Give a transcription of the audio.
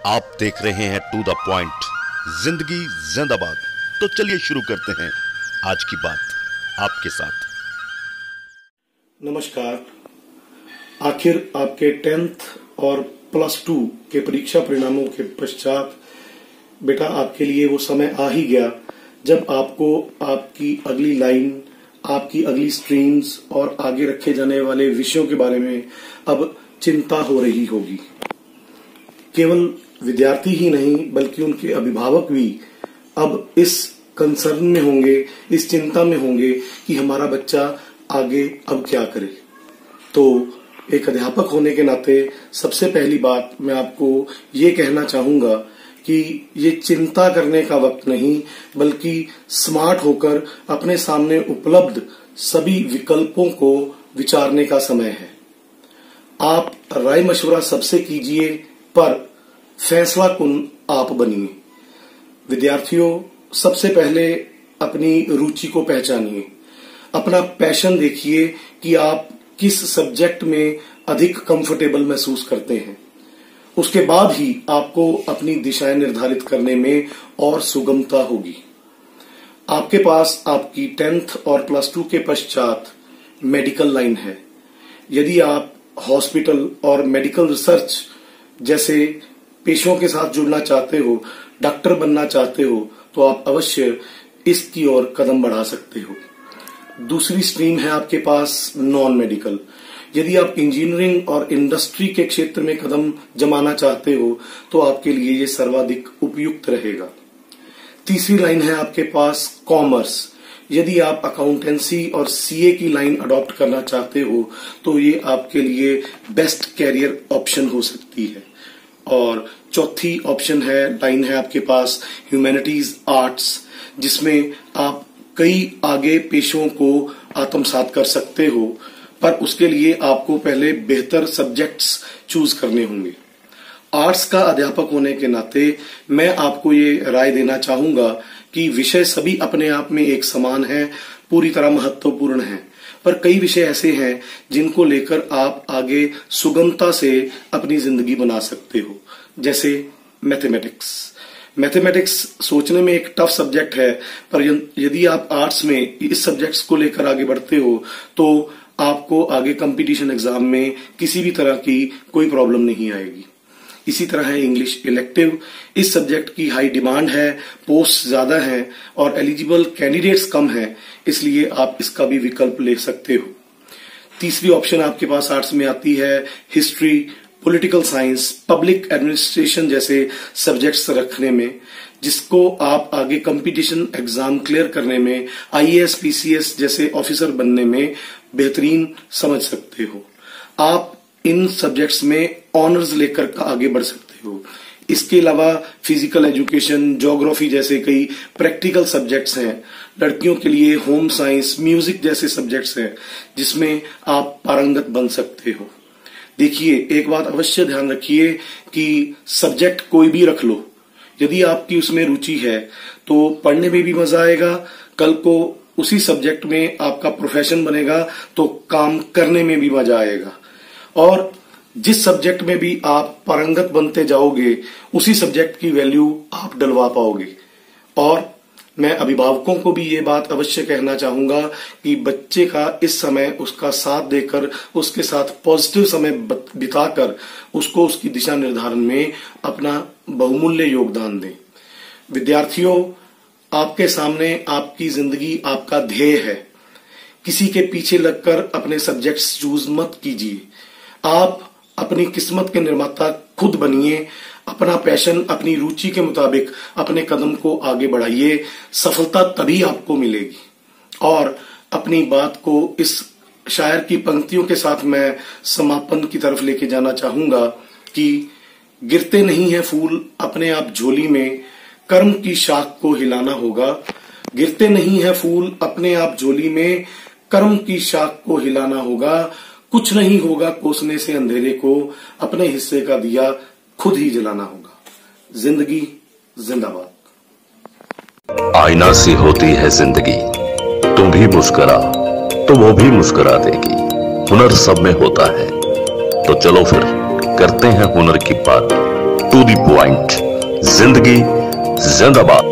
आप देख रहे हैं टू द पॉइंट, जिंदगी जिंदाबाद। तो चलिए शुरू करते हैं आज की बात आपके साथ। नमस्कार। आखिर आपके 10th और +2 के परीक्षा परिणामों के पश्चात बेटा आपके लिए वो समय आ ही गया जब आपको आपकी अगली लाइन, आपकी अगली स्ट्रीम्स और आगे रखे जाने वाले विषयों के बारे में अब चिंता हो रही होगी। केवल विद्यार्थी ही नहीं बल्कि उनके अभिभावक भी अब इस कंसर्न में होंगे, इस चिंता में होंगे कि हमारा बच्चा आगे अब क्या करे। तो एक अध्यापक होने के नाते सबसे पहली बात मैं आपको ये कहना चाहूंगा कि ये चिंता करने का वक्त नहीं बल्कि स्मार्ट होकर अपने सामने उपलब्ध सभी विकल्पों को विचारने का समय है। आप राय मशवरा सबसे कीजिए पर फैसला कुन आप बनिए। विद्यार्थियों, सबसे पहले अपनी रुचि को पहचानिए, अपना पैशन देखिए कि आप किस सब्जेक्ट में अधिक कंफर्टेबल महसूस करते हैं। उसके बाद ही आपको अपनी दिशाएं निर्धारित करने में और सुगमता होगी। आपके पास आपकी 10th और +2 के पश्चात मेडिकल लाइन है। यदि आप हॉस्पिटल और मेडिकल रिसर्च जैसे पेशों के साथ जुड़ना चाहते हो, डॉक्टर बनना चाहते हो, तो आप अवश्य इसकी ओर कदम बढ़ा सकते हो। दूसरी स्ट्रीम है आपके पास नॉन मेडिकल। यदि आप इंजीनियरिंग और इंडस्ट्री के क्षेत्र में कदम जमाना चाहते हो तो आपके लिए ये सर्वाधिक उपयुक्त रहेगा। तीसरी लाइन है आपके पास कॉमर्स। यदि आप अकाउंटेंसी और सीए की लाइन अडॉप्ट करना चाहते हो तो ये आपके लिए बेस्ट कैरियर ऑप्शन हो सकती है। और चौथी लाइन है आपके पास ह्यूमैनिटीज आर्ट्स, जिसमें आप कई आगे पेशों को आत्मसात कर सकते हो, पर उसके लिए आपको पहले बेहतर सब्जेक्ट्स चूज करने होंगे। आर्ट्स का अध्यापक होने के नाते मैं आपको ये राय देना चाहूंगा कि विषय सभी अपने आप में एक समान है, पूरी तरह महत्वपूर्ण है, पर कई विषय ऐसे हैं जिनको लेकर आप आगे सुगमता से अपनी जिंदगी बना सकते हो। जैसे मैथमेटिक्स सोचने में एक टफ सब्जेक्ट है, पर यदि आप आर्ट्स में इस सब्जेक्ट्स को लेकर आगे बढ़ते हो तो आपको आगे कंपटीशन एग्जाम में किसी भी तरह की कोई प्रॉब्लम नहीं आएगी। इसी तरह है इंग्लिश इलेक्टिव। इस सब्जेक्ट की हाई डिमांड है, पोस्ट ज्यादा है और एलिजिबल कैंडिडेट्स कम है, इसलिए आप इसका भी विकल्प ले सकते हो। तीसरी ऑप्शन आपके पास आर्ट्स में आती है history, political science, public administration जैसे सब्जेक्ट्स रखने में, जिसको आप आगे कंपटीशन एग्जाम क्लियर करने में, आईएएस पीसीएस जैसे ऑफिसर बनने में बेहतरीन समझ सकते हो। आप इन सब्जेक्ट्स में ऑनर्स लेकर आगे बढ़ सकते हो। इसके अलावा फिजिकल एजुकेशन, ज्योग्राफी जैसे कई प्रैक्टिकल सब्जेक्ट्स हैं। लड़कियों के लिए होम साइंस, म्यूजिक जैसे सब्जेक्ट्स हैं जिसमें आप पारंगत बन सकते हो। देखिए, एक बात अवश्य ध्यान रखिए कि सब्जेक्ट कोई भी रख लो, यदि आपकी उसमें रुचि है तो पढ़ने में भी मजा आएगा, कल को उसी सब्जेक्ट में आपका प्रोफेशन बनेगा तो काम करने में भी मजा आएगा। और जिस सब्जेक्ट में भी आप पारंगत बनते जाओगे उसी सब्जेक्ट की वैल्यू आप डलवा पाओगे। और मैं अभिभावकों को भी ये बात अवश्य कहना चाहूंगा कि बच्चे का इस समय उसका साथ देकर, उसके साथ पॉजिटिव समय बिताकर उसको उसकी दिशा निर्धारण में अपना बहुमूल्य योगदान दें। विद्यार्थियों, आपके सामने आपकी जिंदगी, आपका ध्येय है। किसी के पीछे लगकर अपने सब्जेक्ट्स चूज मत कीजिए। आप अपनी किस्मत के निर्माता खुद बनिए। अपना पैशन, अपनी रुचि के मुताबिक अपने कदम को आगे बढ़ाइए। सफलता तभी आपको मिलेगी। और अपनी बात को इस शायर की पंक्तियों के साथ मैं समापन की तरफ लेके जाना चाहूंगा कि गिरते नहीं है फूल अपने आप झोली में, कर्म की शाख को हिलाना होगा। गिरते नहीं है फूल अपने आप झोली में, कर्म की शाख को हिलाना होगा। कुछ नहीं होगा कोसने से अंधेरे को, अपने हिस्से का दिया खुद ही जलाना होगा। जिंदगी जिंदाबाद। आईना सी होती है जिंदगी, तुम भी मुस्कुरा तो वो भी मुस्कुरा देगी। हुनर सब में होता है तो चलो फिर करते हैं हुनर की बात। टू द पॉइंट, जिंदगी जिंदाबाद।